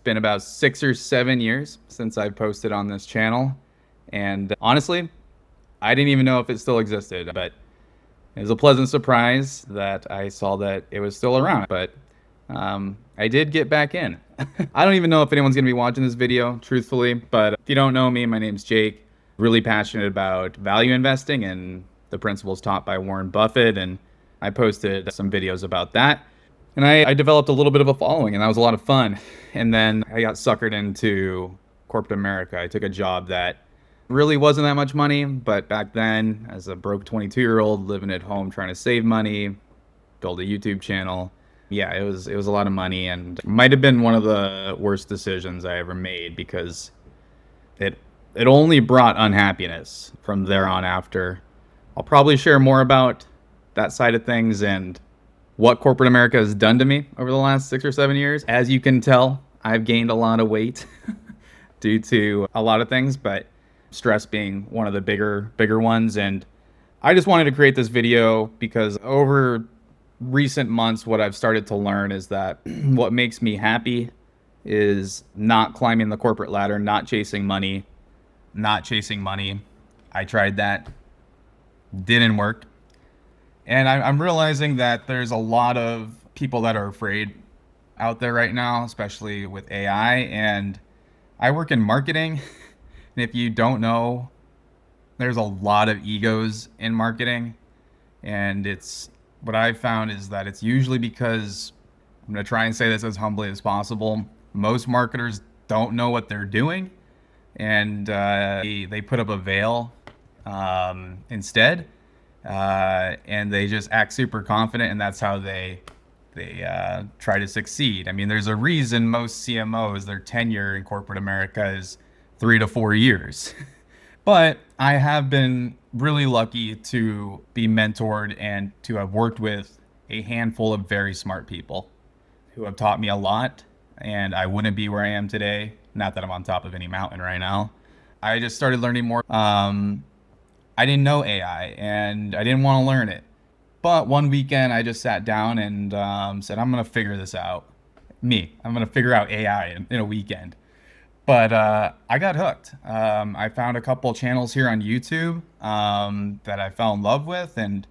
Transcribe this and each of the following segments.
been about 6 or 7 years since I posted on this channel. And honestly, I didn't even know if it still existed, but it was a pleasant surprise that I saw that it was still around. But I did get back in. I don't even know if anyone's going to be watching this video, truthfully. But if you don't know me, my name's Jake. Really passionate about value investing and the principles taught by Warren Buffett. And I posted some videos about that. And I developed a little bit of a following, and that was a lot of fun. And then I got suckered into corporate America. I took a job that really wasn't that much money, but back then, as a broke 22-year-old living at home trying to save money, build a YouTube channel, yeah, it was a lot of money, and might have been one of the worst decisions I ever made because it only brought unhappiness from there on after. I'll probably share more about that side of things and what corporate America has done to me over the last 6 or 7 years. As you can tell, I've gained a lot of weight due to a lot of things, but stress being one of the bigger ones. And I just wanted to create this video because over recent months, what I've started to learn is that what makes me happy is not climbing the corporate ladder, not chasing money. I tried that, didn't work. And I'm realizing that there's a lot of people that are afraid out there right now, especially with AI. And I work in marketing. And if you don't know, there's a lot of egos in marketing. And it's what I've found is that it's usually because, I'm going to try and say this as humbly as possible, most marketers don't know what they're doing. And they put up a veil instead. And they just act super confident, and that's how they try to succeed. I mean, there's a reason most CMOs, their tenure in corporate America is 3 to 4 years. But I have been really lucky to be mentored and to have worked with a handful of very smart people who have taught me a lot, and I wouldn't be where I am today. Not that I'm on top of any mountain right now. I just started learning more. I didn't know AI and I didn't want to learn it. But one weekend I just sat down and said, I'm going to figure this out. I'm going to figure out AI in a weekend. But I got hooked. I found a couple channels here on YouTube that I fell in love with, and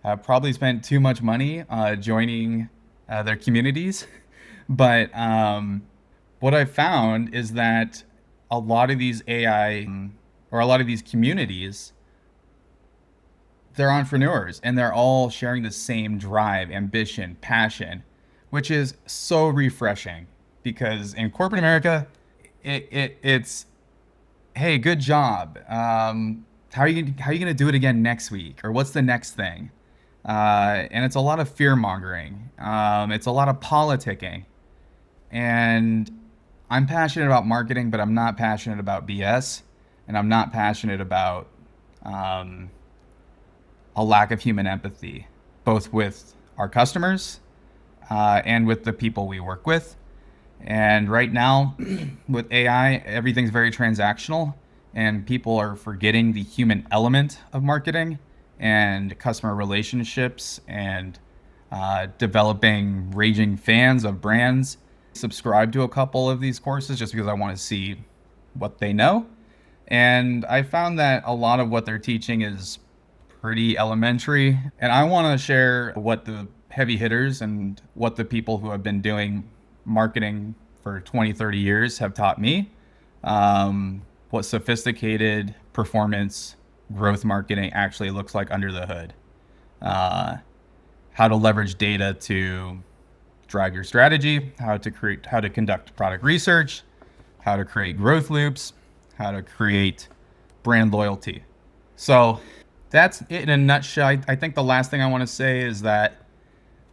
I probably spent too much money joining their communities. But what I found is that a lot of these AI or a lot of these communities, they're entrepreneurs and they're all sharing the same drive, ambition, passion, which is so refreshing because in corporate America, it's, hey, good job. How are you going to do it again next week? Or what's the next thing? And it's a lot of fear mongering. It's a lot of politicking. And I'm passionate about marketing, but I'm not passionate about BS. And I'm not passionate about a lack of human empathy, both with our customers and with the people we work with. And right now, with AI, everything's very transactional, and people are forgetting the human element of marketing and customer relationships and developing raging fans of brands. Subscribe to a couple of these courses just because I want to see what they know. And I found that a lot of what they're teaching is pretty elementary. And I want to share what the heavy hitters and what the people who have been doing marketing for 20, 30 years have taught me. What sophisticated performance growth marketing actually looks like under the hood. How to leverage data to drive your strategy, how to conduct product research, how to create growth loops, how to create brand loyalty. So that's it in a nutshell. I think the last thing I want to say is that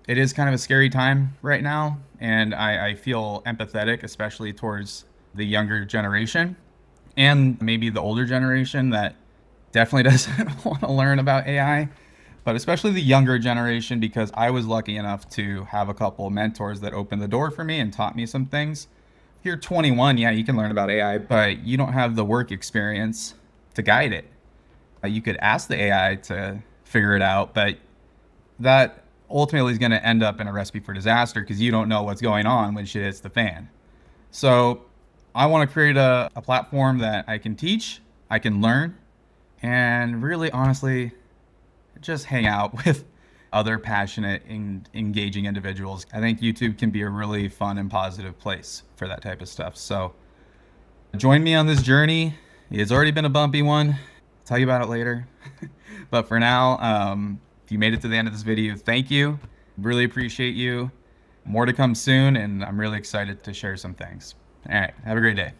it is kind of a scary time right now, and I feel empathetic, especially towards the younger generation and maybe the older generation that definitely doesn't want to learn about AI, but especially the younger generation, because I was lucky enough to have a couple of mentors that opened the door for me and taught me some things. If you're 21, yeah, you can learn about AI, but you don't have the work experience to guide it. You could ask the AI to figure it out, but that ultimately is going to end up in a recipe for disaster because you don't know what's going on when shit hits the fan. So I want to create a platform that I can teach, I can learn, and really honestly just hang out with other passionate and engaging individuals. I think YouTube can be a really fun and positive place for that type of stuff. So join me on this journey. It's already been a bumpy one. I'll tell you about it later. But for now, if you made it to the end of this video, thank you. Really appreciate you. More to come soon, and I'm really excited to share some things. All right, have a great day.